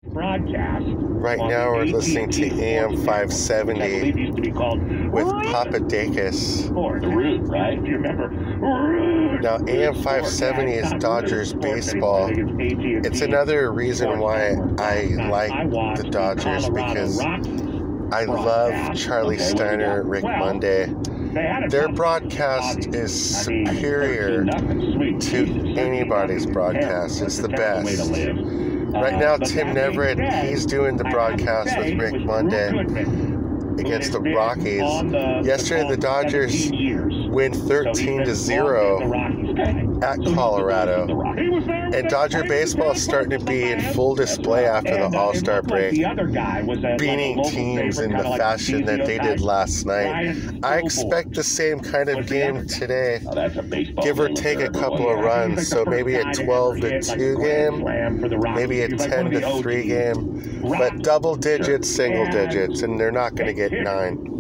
broadcast. Right now we're listening to AM 570 with Papadakis. The root, right? Do you remember? Now AM 570 is Dodgers baseball. It's another reason why I like the Dodgers, because I love Charlie Steiner, Rick Monday. Their broadcast is superior to anybody's broadcast. It's the best. Right now, Tim Neverett, he's doing the broadcast with Rick Monday against the Rockies. Yesterday, the Dodgers win 13-0 at Colorado. And Dodger baseball is starting to be in full display after the All-Star break, beating teams in the fashion that they did last night. I expect the same kind of game today, give or take a couple of runs. So maybe a 12-2 game, maybe a 10-3 game, but double digits, single digits, and they're not going to get 9.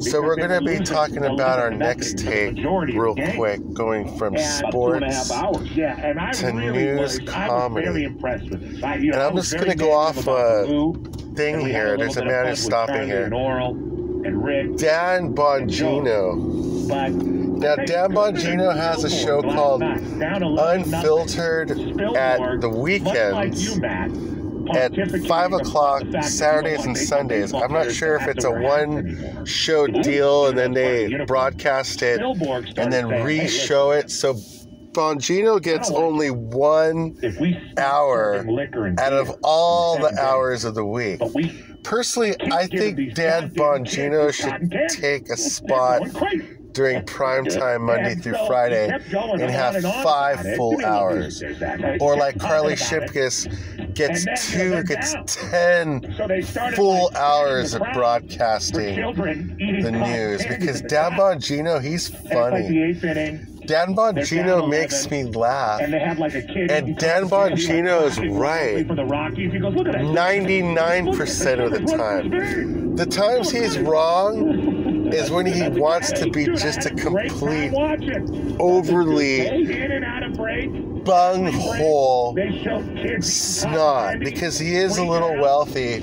So we're going to be talking about our next take real quick, going from sports to news comedy. And I'm just going to go off a thing here. There's a man who's stopping here. Dan Bongino. Now, Dan Bongino has a show called Unfiltered at the weekends at 5 o'clock Saturdays and Sundays. I'm not sure if it's a one-show deal and then they broadcast it and then re-show it. So Bongino gets only 1 hour out of all the hours of the week. Personally, I think Dan Bongino should take a spot during primetime Monday through Friday and have 5 full hours. Or like Carly Shipkiss gets 10 full hours of broadcasting the news, because Dan Bongino, he's funny. Dan Bongino makes me laugh. And Dan Bongino is right 99% of the time. The times he's wrong is when he wants to be just a complete, overly bunghole snot, because he is a little wealthy.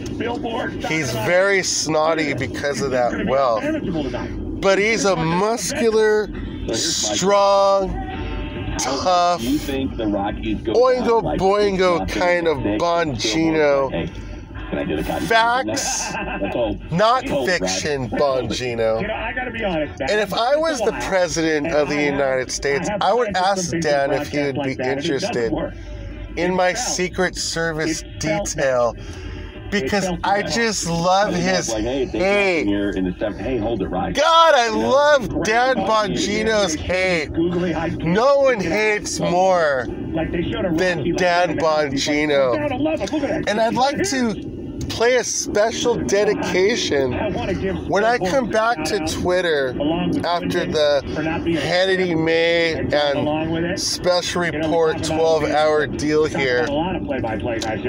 He's very snotty because of that wealth. But he's a muscular, strong, tough, oingo boingo kind of Bongino. Facts, not fiction, Bongino. And if I was the president of the United States, I would ask Dan if he would be interested in my Secret Service detail, because I just love his hate. God, I love Dan Bongino's hate. No one hates more than Dan Bongino. And I'd like to play a special dedication when I come back to Twitter after the Hannity May and Special Report 12-hour deal here.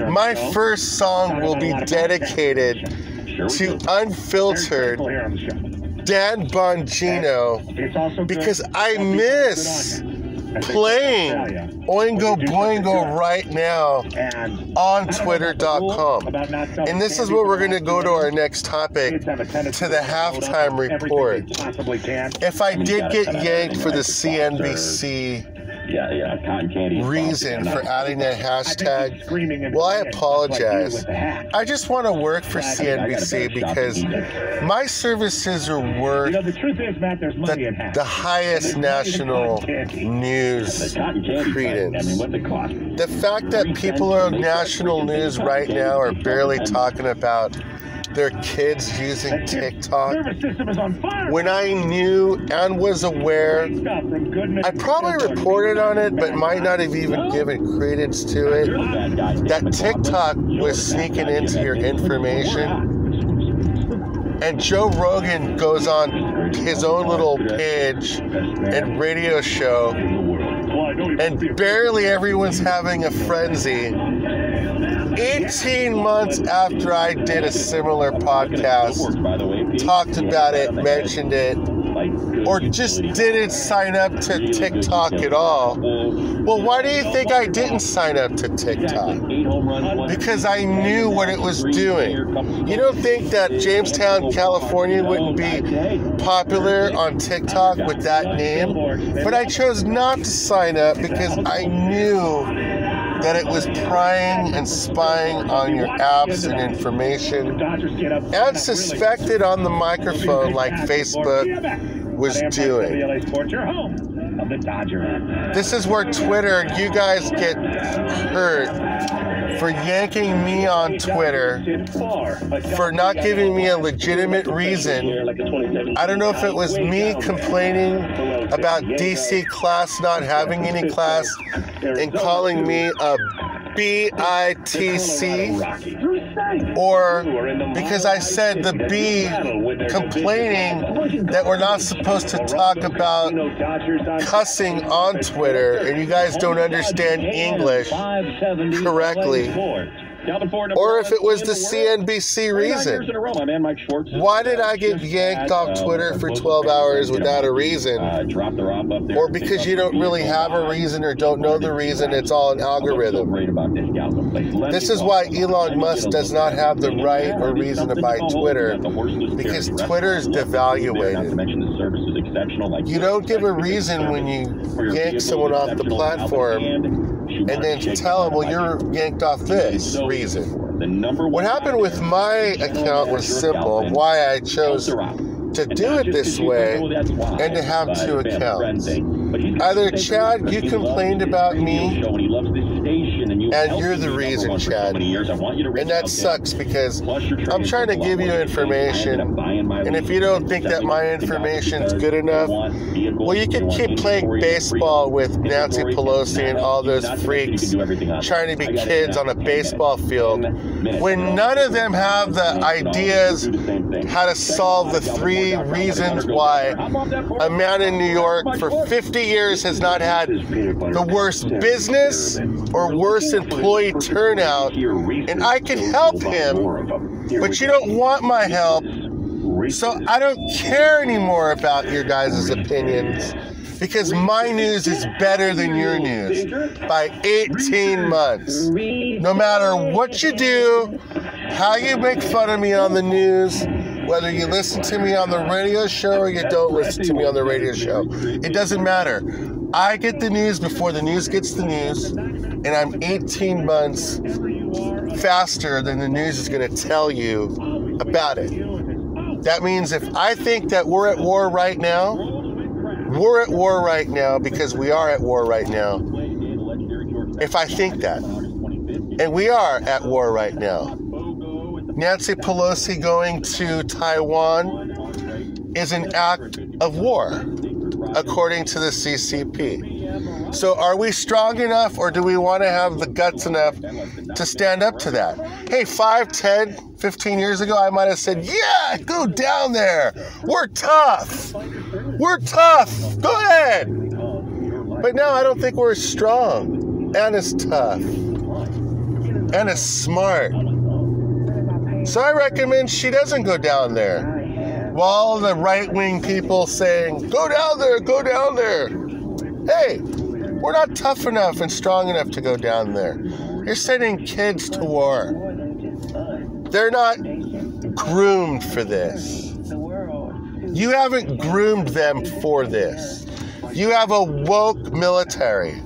My first song will be dedicated to Unfiltered Dan Bongino, because I miss playing Oingo Boingo right now on Twitter.com. And this is where we're going to go to our next topic, to the halftime report. If I did get yanked for the CNBC reason for adding that hashtag, well, I apologize. I just want to work for CNBC because my services are worth the highest national news credence. The fact that people on national news right now are barely talking about their kids using TikTok, when I knew and was aware, I probably reported on it, but might not have even given credence to it, that TikTok was sneaking into your information. And Joe Rogan goes on his own little page and radio show, and barely everyone's having a frenzy. 18 months after I did a similar podcast, talked about it, mentioned it, or just didn't sign up to TikTok at all. Well, why do you think I didn't sign up to TikTok? Because I knew what it was doing. You don't think that Jamestown, California wouldn't be popular on TikTok with that name? But I chose not to sign up because I knew that it was prying and spying on your apps and information, and suspected on the microphone like Facebook was doing. This is where Twitter, you guys get hurt for yanking me on Twitter, for not giving me a legitimate reason. I don't know if it was me complaining about DC class not having any class and calling me a BITC, or because I said the B complaining that we're not supposed to talk about cussing on Twitter and you guys don't understand English correctly. Or if it was the CNBC reason. Why did I get yanked off Twitter for 12 hours without a reason? Or because you don't really have a reason or don't know the reason, it's all an algorithm. This is why Elon Musk does not have the right or reason to buy Twitter, because Twitter is devaluated. You don't give a reason when you yank someone off the platform and then tell them, well, you're yanked off this reason. What happened with my account was simple, why I chose to do it this way and to have two accounts. Either, Chad, you complained about me, and you're the reason, Chad. And that sucks because I'm trying to give you information, and if you don't think that my information's good enough, well, you can keep playing baseball with Nancy Pelosi and all those freaks trying to be kids on a baseball field when none of them have the ideas how to solve the 3 reasons why a man in New York for 50 years has not had the worst business or worst employee turnout, and I can help him, but you don't want my help, so I don't care anymore about your guys' opinions, because my news is better than your news by 18 months. No matter what you do, how you make fun of me on the news, whether you listen to me on the radio show or you don't listen to me on the radio show, it doesn't matter. I get the news before the news gets the news, and I'm 18 months faster than the news is going to tell you about it. That means if I think that we're at war right now, we're at war right now because we are at war right now. If I think that. And we are at war right now. Nancy Pelosi going to Taiwan is an act of war, according to the CCP. So are we strong enough, or do we want to have the guts enough to stand up to that? Hey, 5, 10, 15 years ago, I might have said, yeah, go down there. We're tough. We're tough. Go ahead. But now I don't think we're as strong and as tough and as smart. So I recommend she doesn't go down there. While all the right-wing people saying, go down there, go down there. Hey, we're not tough enough and strong enough to go down there. You're sending kids to war. They're not groomed for this. You haven't groomed them for this. You have a woke military.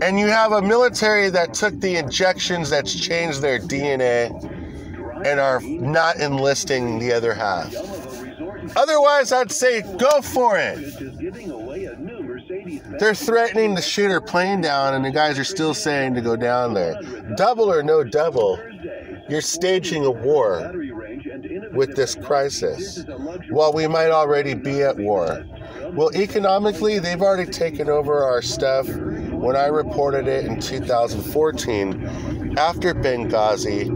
And you have a military that took the injections that's changed their DNA and are not enlisting the other half. Otherwise, I'd say go for it. They're threatening to shoot her plane down, and the guys are still saying to go down there. Double or no double, you're staging a war with this crisis, while we might already be at war. Well, economically, they've already taken over our stuff. When I reported it in 2014, after Benghazi,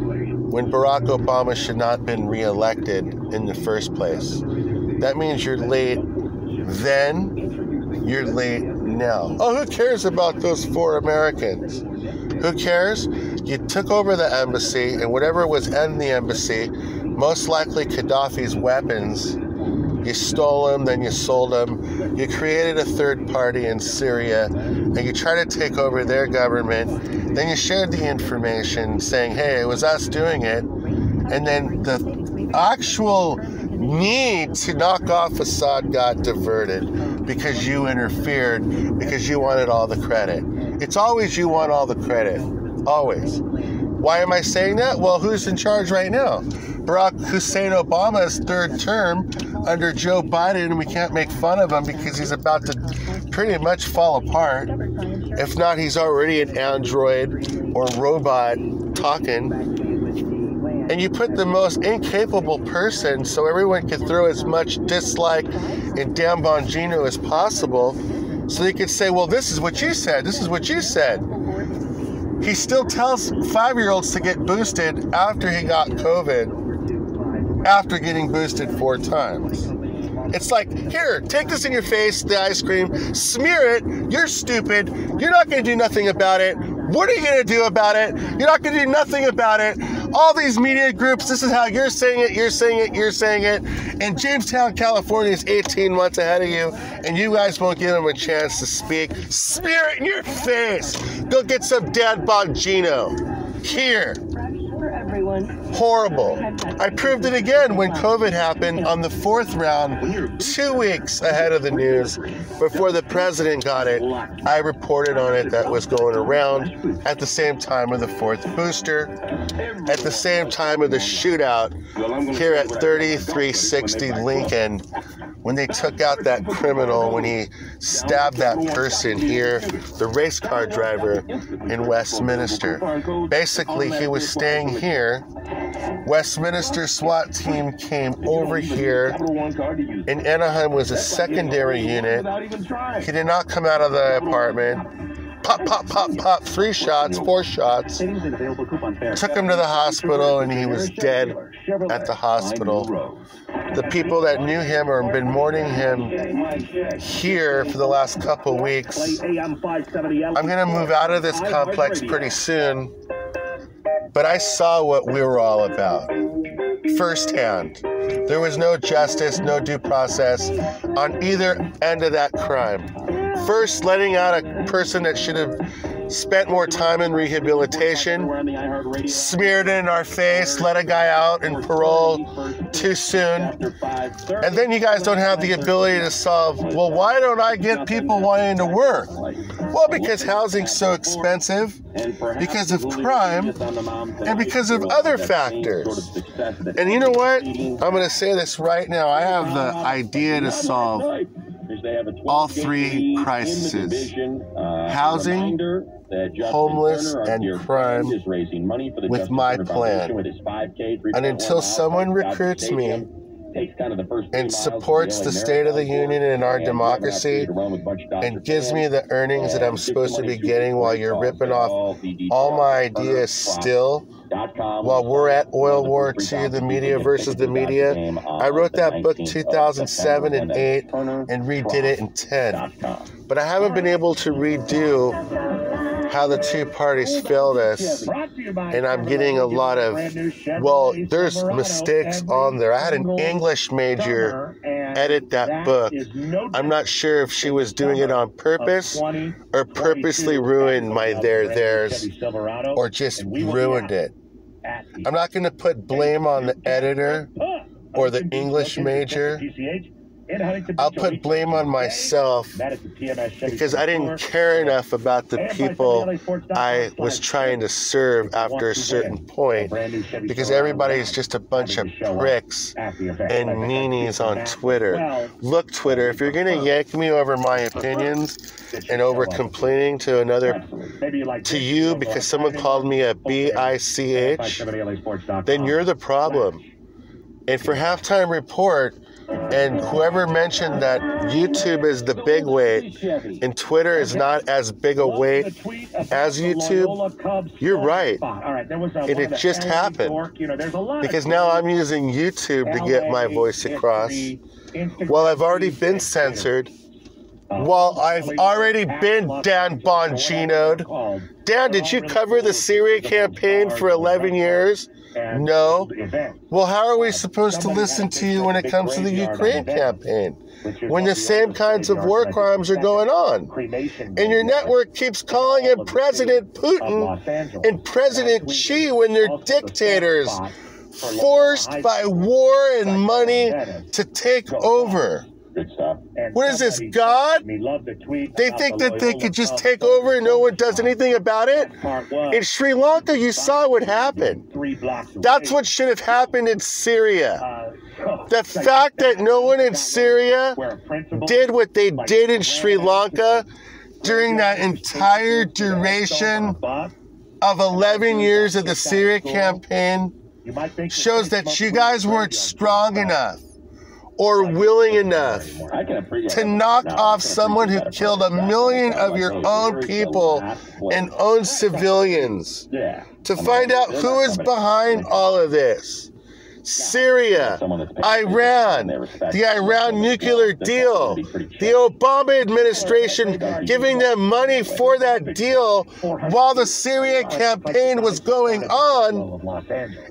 when Barack Obama should not have been reelected in the first place. That means you're late then, you're late now. Oh, who cares about those 4 Americans? Who cares? You took over the embassy, and whatever was in the embassy, most likely Gaddafi's weapons, You stole them, then you sold them. You created a third party in Syria, and you tried to take over their government. Then you shared the information saying, hey, it was us doing it. And then the actual need to knock off Assad got diverted because you interfered, because you wanted all the credit. It's always you want all the credit. Always. Why am I saying that? Well, who's in charge right now? Barack Hussein Obama's third term under Joe Biden, and we can't make fun of him because he's about to pretty much fall apart. If not, he's already an android or robot talking. And you put the most incapable person so everyone can throw as much dislike and damn Bongino as possible so they could say, well, this is what you said. This is what you said. He still tells 5-year-olds to get boosted after he got COVID, after getting boosted 4 times. It's like, here, take this in your face, the ice cream, smear it, you're stupid, you're not going to do nothing about it. What are you going to do about it? You're not going to do nothing about it. All these media groups, this is how you're saying it, you're saying it, you're saying it. And Jamestown, California is 18 months ahead of you, and you guys won't give them a chance to speak. Smear it in your face. Go get some Dan Bongino. Here. Horrible. I proved it again when COVID happened on the 4th round, 2 weeks ahead of the news, before the president got it. I reported on it that was going around at the same time of the 4th booster, at the same time of the shootout here at 3360 Lincoln, when they took out that criminal, when he stabbed that person here, the race car driver in Westminster. Basically, he was staying here. Westminster SWAT team came over here. In Anaheim was a secondary unit. He did not come out of the apartment. Pop, pop, pop, pop, 3 shots, 4 shots. Took him to the hospital, and he was dead at the hospital. The people that knew him or been mourning him here for the last couple weeks. I'm going to move out of this complex pretty soon. But I saw what we were all about firsthand. There was no justice, no due process on either end of that crime. First, letting out a person that should have spent more time in rehabilitation, smeared it in our face, let a guy out and parole too soon. And then you guys don't have the ability to solve, well, why don't I get people wanting to work? Well, because housing's so expensive, because of crime, and because of other factors. And you know what? I'm going to say this right now. I have the idea to solve all 3 crises: housing, homeless, and crime with my plan. And until someone recruits me and supports the State of the Union and our democracy and gives me the earnings that I'm supposed to be getting while you're ripping off all my ideas still, while we're at Oil War II, the media versus the media. I wrote that book 2007 and 8 and redid it in 10. But I haven't been able to redo how the 2 parties failed us, and I'm getting a lot of, well, there's mistakes on there. I had an English major edit that book. I'm not sure if she was doing it on purpose or purposely ruined my theirs, or just ruined it. I'm not going to put blame on the editor or the English major. I'll put blame on myself because I didn't care enough about the people I was trying to serve after a certain point, because everybody's just a bunch of pricks and meanies on Twitter. Look, Twitter, if you're going to yank me over my opinions and over complaining to you because someone called me a BICH, then you're the problem. And for Halftime Report, and whoever mentioned that YouTube is the big weight and Twitter is not as big a weight as YouTube, you're right. And it just happened. Because now I'm using YouTube to get my voice across. Well, I've already been censored Well, I've already been Dan Bongino'd. Dan, did you cover the Syria campaign for 11 years? No. Well, how are we supposed to listen to you when it comes to the Ukraine campaign? When the same kinds of war crimes are going on. And your network keeps calling him President Putin and President Xi when they're dictators, forced by war and money to take over. Good stuff. What is this, God? They think that they could just take over and no one does anything about it? In Sri Lanka, you saw what happened. That's what should have happened in Syria. The fact that no one in Syria did what they did in Sri Lanka during that entire duration of 11 years of the Syria campaign shows that you guys weren't strong enough or willing enough to knock off someone who killed 1 million of your own people and own civilians. To find out who is behind all of this. Syria, Iran, the Iran nuclear deal, the Obama administration giving them money for that deal while the Syria campaign was going on,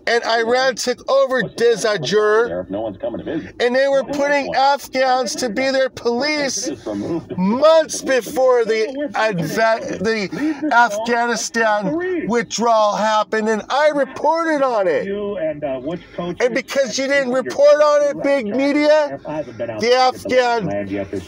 and Iran took over Dizajur, and they were putting Afghans to be their police months before the Afghanistan withdrawal happened, and I reported on it. And because you didn't report on it, big media, the Afghan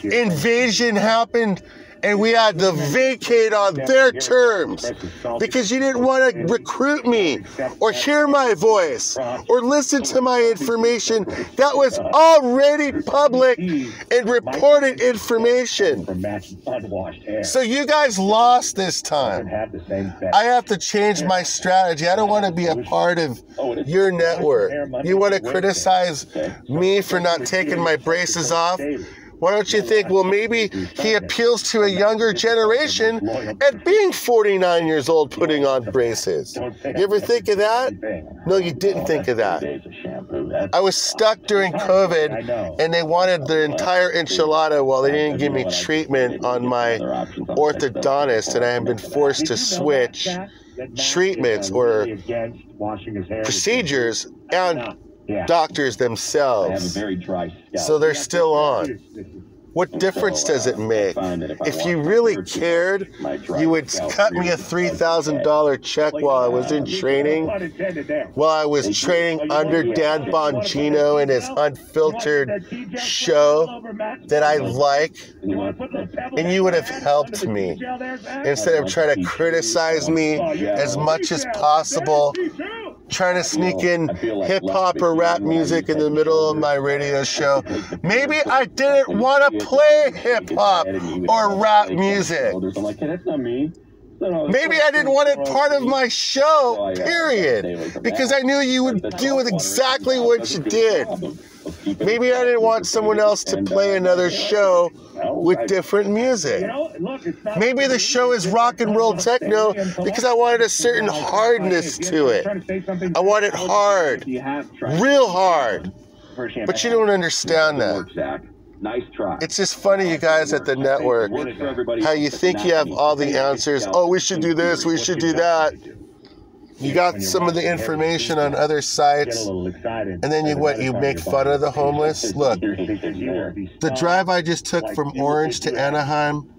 invasion happened and we had to vacate on their terms because you didn't want to recruit me or hear my voice or listen to my information that was already public and reported information. So you guys lost this time. I have to change my strategy. I don't want to be a part of your network. You want to criticize me for not taking my braces off? Why don't you think, well, maybe he appeals to a younger generation at being 49 years old putting on braces? You ever think of that? No, you didn't think of that. I was stuck during COVID, and they wanted the entire enchilada while they didn't give me treatment on my orthodontist, and I have been forced to switch treatments or procedures and doctors themselves. So they're still on. What difference does it make? If you really cared, you would cut me a $3,000 check while I was in training, while I was training under Dan Bongino and his unfiltered show that I like, and you would have helped me instead of trying to criticize me as much as possible, trying to sneak in hip-hop or rap music in the middle of my radio show. Maybe I didn't want to play hip-hop or rap music. Maybe I didn't want it part of my show, period, because I knew you would do exactly what you did. Maybe I didn't want someone else to play another show with different music. Maybe the show is rock and roll techno because I wanted a certain hardness to it. I want it hard, real hard. But you don't understand that. Nice try. It's just funny, you guys at the network, how you think you have all the answers. Oh, we should do this, we should do that. You got some of the information on other sites, and then you make fun of the homeless? Look, the drive I just took from Orange to Anaheim,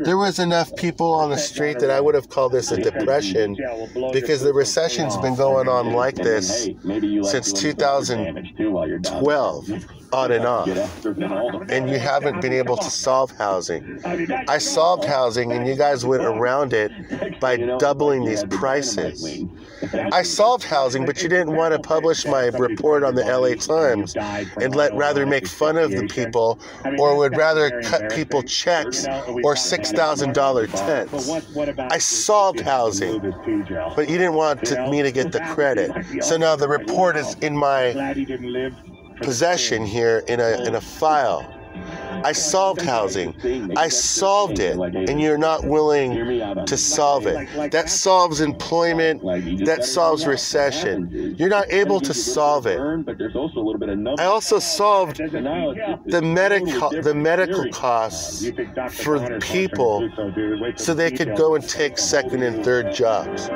there was enough people on the street that I would have called this a depression because the recession's been going on like this since 2012, on and off. And you haven't been able to solve housing. I solved housing and you guys went around it by doubling these prices. I solved housing, but you didn't want to publish my report on the LA Times and rather make fun of the people, or would rather cut people checks or $6,000 tents. I solved housing, but you didn't want me to get the credit. So now the report is in my possession here in a file. I solved housing. I solved it, and you're not willing to solve it. That solves employment. That solves recession. You're not able to solve it. I also solved the medical costs for people so they could go and take second and third jobs.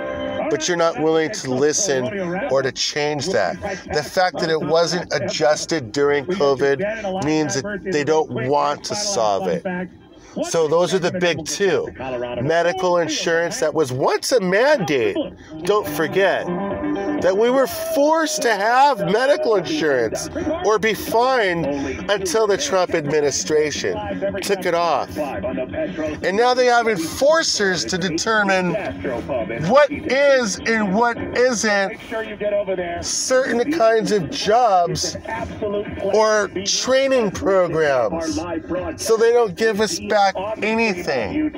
But you're not willing to listen or to change that. The fact that it wasn't adjusted during COVID means that they don't want to solve it. So those are the big two. Medical insurance, that was once a mandate. Don't forget that we were forced to have medical insurance or be fined until the Trump administration took it off. And now they have enforcers to determine what is and what isn't certain kinds of jobs or training programs. So they don't give us back anything.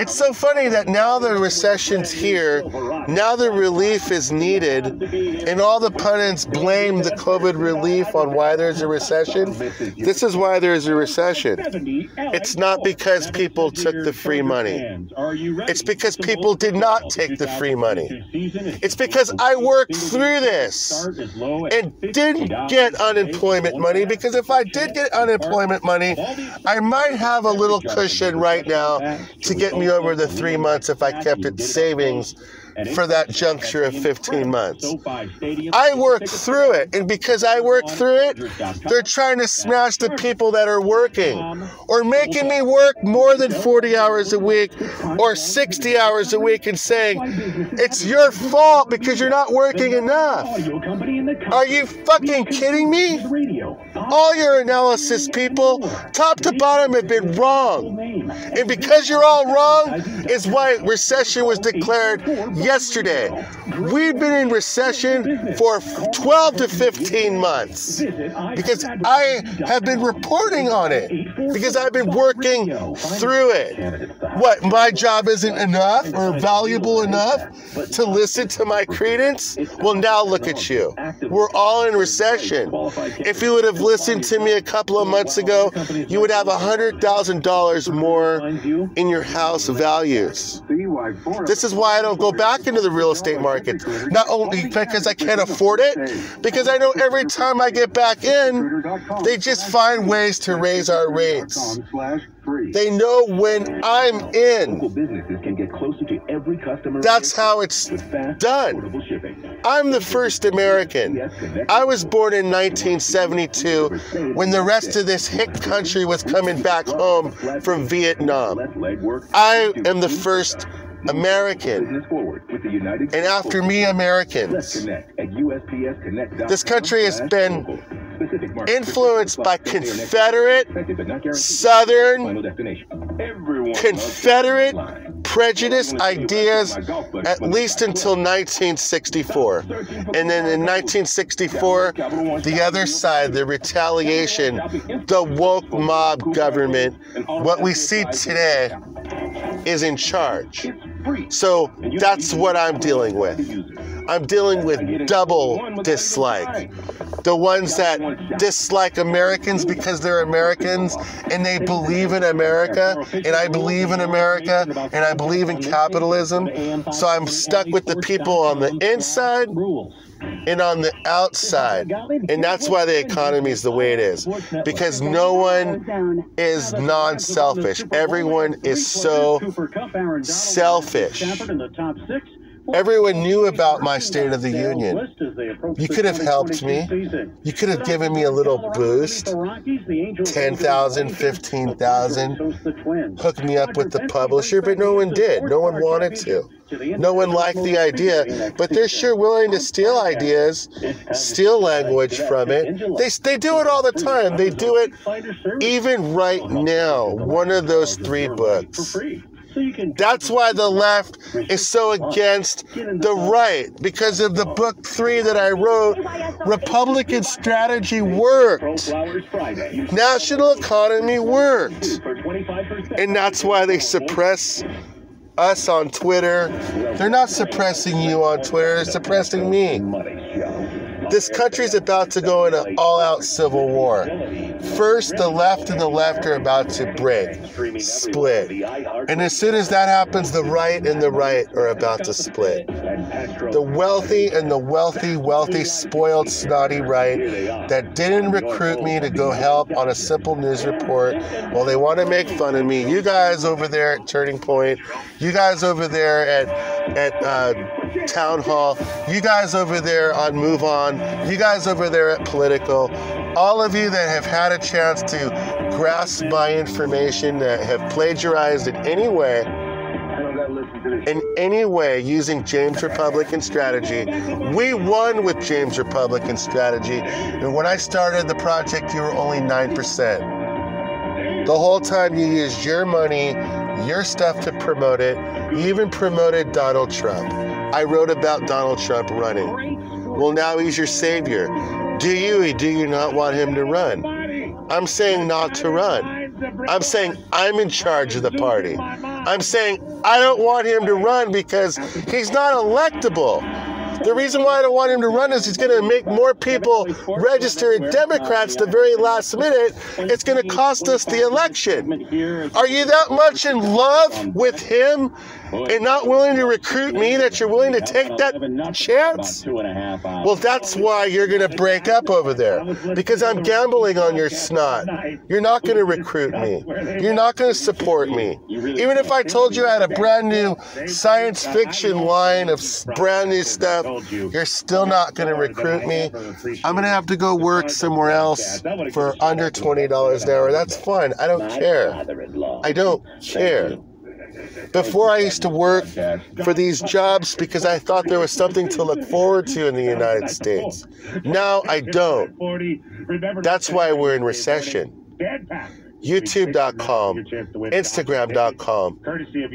It's so funny that now the recession's here, now the relief is needed, and all the pundits blame the COVID relief on why there's a recession. This is why there's a recession. It's not because people took the free money. It's because people did not take the free money. It's because I worked through this and didn't get unemployment money, because if I did get unemployment money, I might have a little cushion right now to get me over the 3 months if I kept it savings for that juncture of 15 months. I worked through it, and because I worked through it, they're trying to smash the people that are working, or making me work more than 40 hours a week or 60 hours a week and saying, it's your fault because you're not working enough. Are you fucking kidding me? All your analysis, people, top to bottom, have been wrong. And because you're all wrong is why recession was declared yesterday. We've been in recession for 12 to 15 months because I have been reporting on it, because I've been working through it. What, my job isn't enough or valuable enough to listen to my credence? Well, now look at you. We're all in recession. If you would have listened to me a couple of months ago, you would have $100,000 more in your house values. This is why I don't go back into the real estate market. Not only because I can't afford it, because I know every time I get back in, they just find ways to raise our rates. They know when I'm in. That's how it's done. I'm the first American. I was born in 1972 when the rest of this hick country was coming back home from Vietnam. I am the first American, and after me, Americans. This country has been influenced by Confederate, Southern, Confederate prejudice ideas at least until 1964. And then in 1964, the other side, the retaliation, the woke mob government, what we see today is in charge. So that's what I'm dealing with. I'm dealing with double dislike. The ones that dislike Americans because they're Americans and they believe in America, and I believe in America, and I believe in capitalism. So I'm stuck with the people on the inside and on the outside. And that's why the economy is the way it is. Because no one is non-selfish. Everyone is so selfish. Everyone knew about my State of the Union. You could have helped me. You could have given me a little boost. 10,000, 15,000. Hook me up with the publisher, but no one did. No one wanted to. No one liked the idea, but they're sure willing to steal ideas, steal language from it. They do it all the time. They do it even right now. One of those 3 books. That's why the left is so against the right, because of the book 3 that I wrote. Republican strategy worked. National economy worked. And that's why they suppress us on Twitter. They're not suppressing you on Twitter, they're suppressing me. This country's about to go into all-out civil war. First, the left and the left are about to break, split. And as soon as that happens, the right and the right are about to split. The wealthy and the wealthy, spoiled, snotty right that didn't recruit me to go help on a simple news report. Well, they want to make fun of me. You guys over there at Turning Point, you guys over there at Town Hall, you guys over there on Move On, you guys over there at Political, all of you that have had a chance to grasp my information, that have plagiarized in any way using James Republican strategy. We won with James Republican strategy, and when I started the project, you were only 9%. The whole time you used your money, your stuff to promote it. You even promoted Donald Trump. I wrote about Donald Trump running. Well, now he's your savior. Do you or do you not want him to run? I'm saying not to run. I'm saying I'm in charge of the party. I'm saying I don't want him to run because he's not electable. The reason why I don't want him to run is he's going to make more people register as Democrats the very last minute. It's going to cost us the election. Are you that much in love with him and not willing to recruit me that you're willing to take that chance? Well, that's why you're going to break up over there, because I'm gambling on your snot. You're not going to recruit me. You're not going to support me. Even if I told you I had a brand new science fiction line of brand new stuff, you're still not going to recruit me. I'm going to have to go work somewhere else for under $20 an hour. That's fine. I don't care. I don't care. Before, I used to work for these jobs because I thought there was something to look forward to in the United States. Now I don't. That's why we're in recession. YouTube.com, Instagram.com,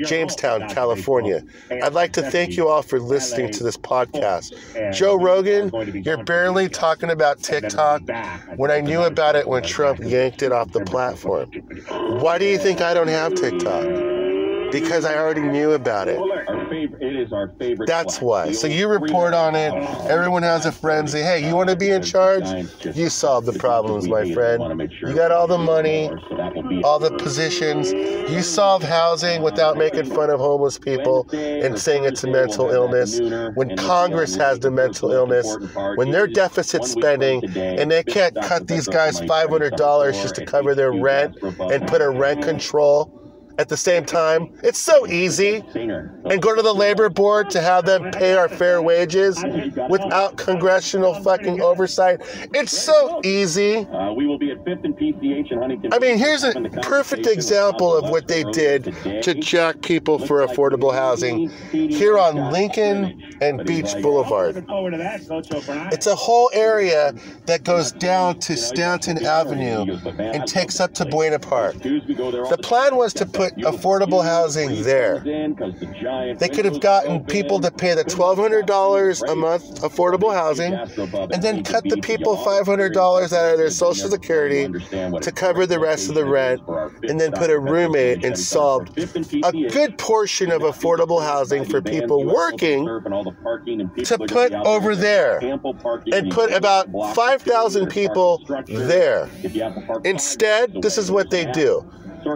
Jamestown, California. I'd like to thank you all for listening to this podcast. Joe Rogan, you're barely talking about TikTok when I knew about it when Trump yanked it off the platform. Why do you think I don't have TikTok? Because I already knew about it. That's why. So you report on it. Everyone has a frenzy. Hey, you want to be in charge? You solve the problems, my friend. You got all the money, all the positions. You solve housing without making fun of homeless people and saying it's a mental illness. When Congress has the mental illness, when they're deficit spending and they can't cut these guys $500 just to cover their rent and put a rent control at the same time, it's so easy. And go to the labor board to have them pay our fair wages without congressional fucking oversight. It's so easy. We will be at 5th and PCH in Huntington. I mean, here's a perfect example of what they did to jack people for affordable housing here on Lincoln and Beach Boulevard. It's a whole area that goes down to Stanton Avenue and takes up to Buena Park. The plan was to put affordable housing there. They could have gotten people to pay the $1,200 a month affordable housing and then cut the people $500 out of their Social Security to cover the rest of the rent, and then put a roommate and solved a good portion of affordable housing for people working to put over there and put about 5,000 people there. Instead, this is what they do.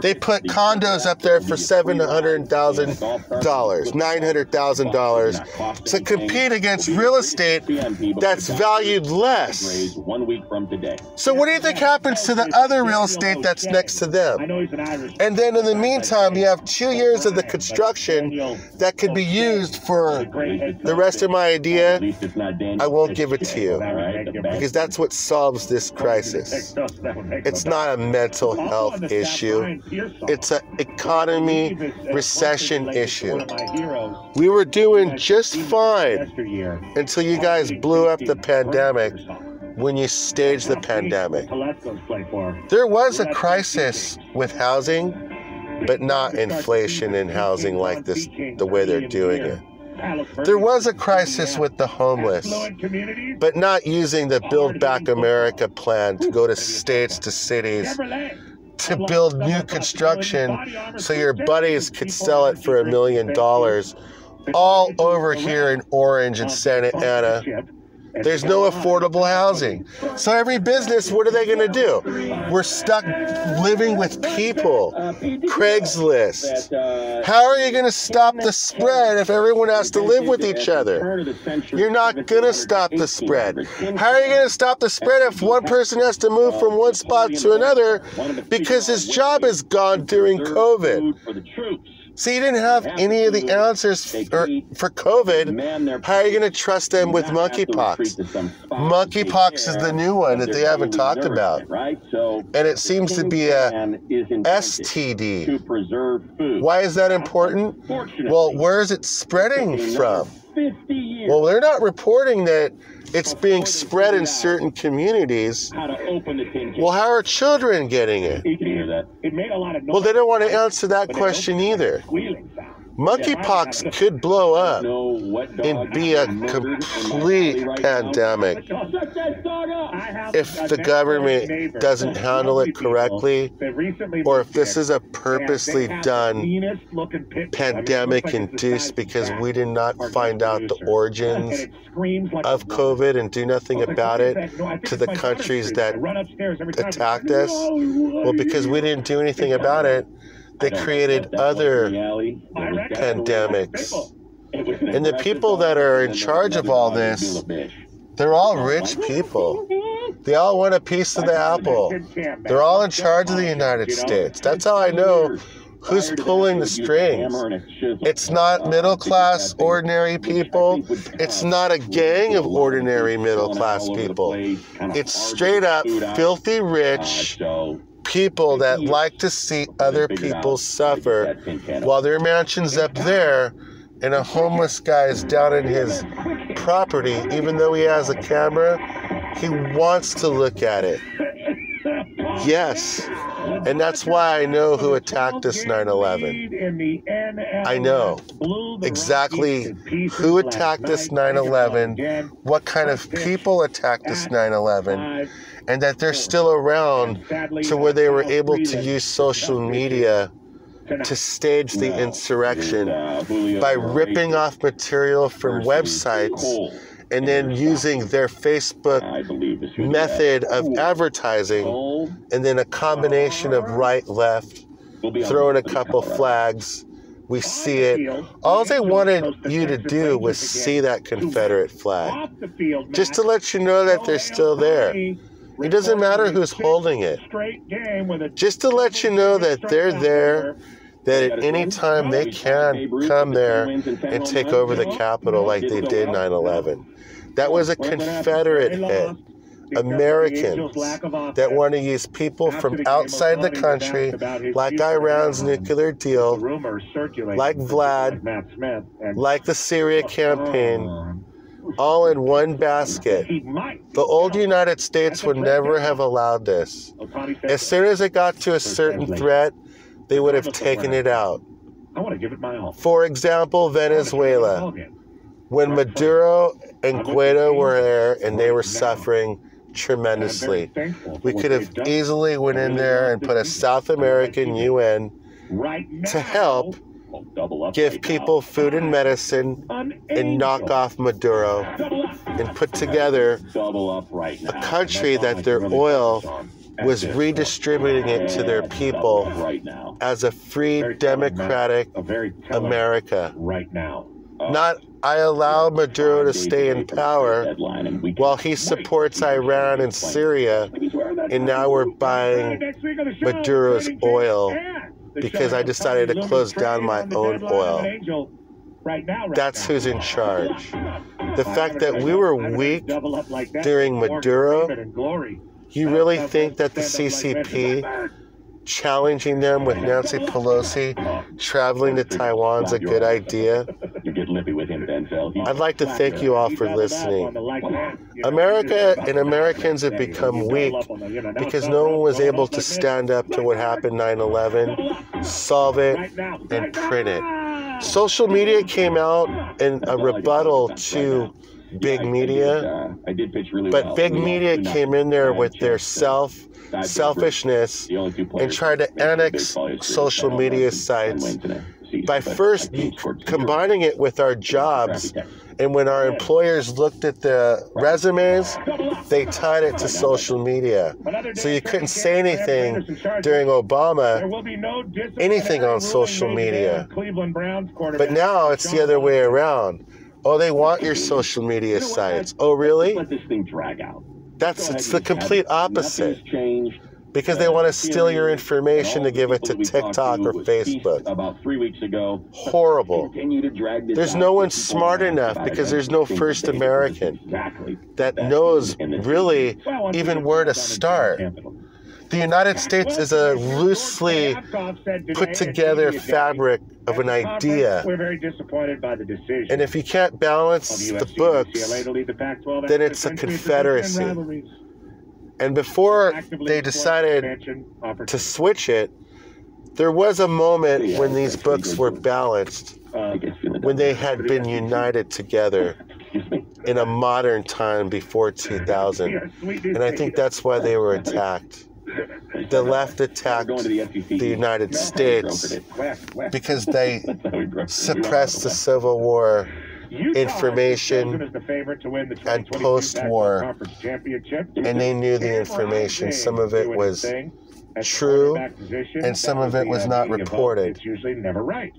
They put condos up there for $700,000, $900,000 to compete against real estate that's valued less. So what do you think happens to the other real estate that's next to them? And then in the meantime, you have 2 years of the construction that could be used for the rest of my idea. I won't give it to you because that's what solves this crisis. It's not a mental health issue. It's an economy recession issue. We were doing just fine until you guys blew up the pandemic when you staged the pandemic. There was a crisis with housing, but not inflation in housing like this, the way they're doing it. There was a crisis with the homeless, but not using the Build Back America plan to go to states, to cities, to build new construction so your buddies could sell it for $1 million all over here in Orange and Santa Ana There's no affordable housing. So every business, what are they going to do? We're stuck living with people. Craigslist. How are you going to stop the spread if everyone has to live with each other? You're not going to stop the spread. How are you going to stop the spread if one person has to move from one spot to another because his job is gone during COVID? So you didn't have any of the answers for COVID. How are you going to trust them with monkeypox? Monkeypox is the new one that they haven't talked about. And it seems to be a STD. Why is that important? Well, where is it spreading from? Well, they're not reporting that it's being spread in certain communities. Well, how are children getting it? Well, they don't want to answer that question either. Monkeypox could blow up and be a complete pandemic if the government doesn't handle it correctly, or if this is a purposely done pandemic induced because we did not find out the origins of COVID and do nothing about it to the countries that attacked us. Well, because we didn't do anything about it, they created other pandemics. And the people that are in charge of all this, they're all rich people. They all want a piece of the apple. They're all in charge of the United States. That's how I know who's pulling the strings. It's not middle-class, ordinary people. It's not a gang of ordinary middle-class people. It's straight-up filthy rich people that like to see other people suffer while their mansion's up there and a homeless guy is down in his property. Even though he has a camera, he wants to look at it. Yes. And that's why I know who attacked us 9/11. I know exactly who attacked us 9/11, what kind of people attacked us 9/11, and that they're still around to where they were able to use social media to stage the insurrection by ripping off material from websites and then using their Facebook method of advertising, and then a combination of right, left, throwing a couple flags. We see it. All they wanted you to do was see that Confederate flag, just to let you know that they're still there. It doesn't matter who's holding it. Just to let you know that they're there, that at any time they can come there and take over the Capitol like they did 9/11. That was a Confederate hit. Americans that want to use people from outside the country, like Iran's nuclear deal, like Vlad, like the Syria campaign, all in one basket. The old United States would never have allowed this. As soon as it got to a certain threat, they would have taken it out. For example, Venezuela. When Maduro and Guaido were there and they were suffering tremendously, we could have easily went in there and put a South American UN to help give people food and medicine and knock off Maduro and put together a country that their oil was redistributing it to their people as a free democratic America. Not, I allow Maduro to stay in power while he supports Iran and Syria, and now we're buying Maduro's oil because I decided to close down my own oil. That's who's in charge. The fact that we were weak during Maduro, you really think that the CCP challenging them with Nancy Pelosi traveling to Taiwan's a good idea? I'd like to thank you all for listening. America and Americans have become weak because no one was able to stand up to what happened 9/11, solve it, and print it. Social media came out in a rebuttal to big media, but big media came in there with their selfishness and tried to annex social media sites by first combining it with our jobs And when our employers looked at the resumes, they tied it to social media. So you couldn't say anything during Obama, anything on social media. But now it's the other way around. Oh, they want your social media sites. Oh, really? Let this thing drag out. It's the complete opposite. Because they want to steal your information to give it to TikTok or Facebook. About 3 weeks ago. Horrible. There's no one smart enough because there's no first American that knows really even where to start. The United States is a loosely put together fabric of an idea. We're very disappointed by the decision. And if you can't balance the books, then it's a confederacy. And before they decided to switch it, there was a moment when these books were balanced, when they had been united together in a modern time before 2000. And I think that's why they were attacked. The left attacked the United States because they suppressed the Civil War information and post-war, and they knew the information. Some of it was true and some of it was not reported. It's usually never right.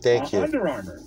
Thank you. Under Armour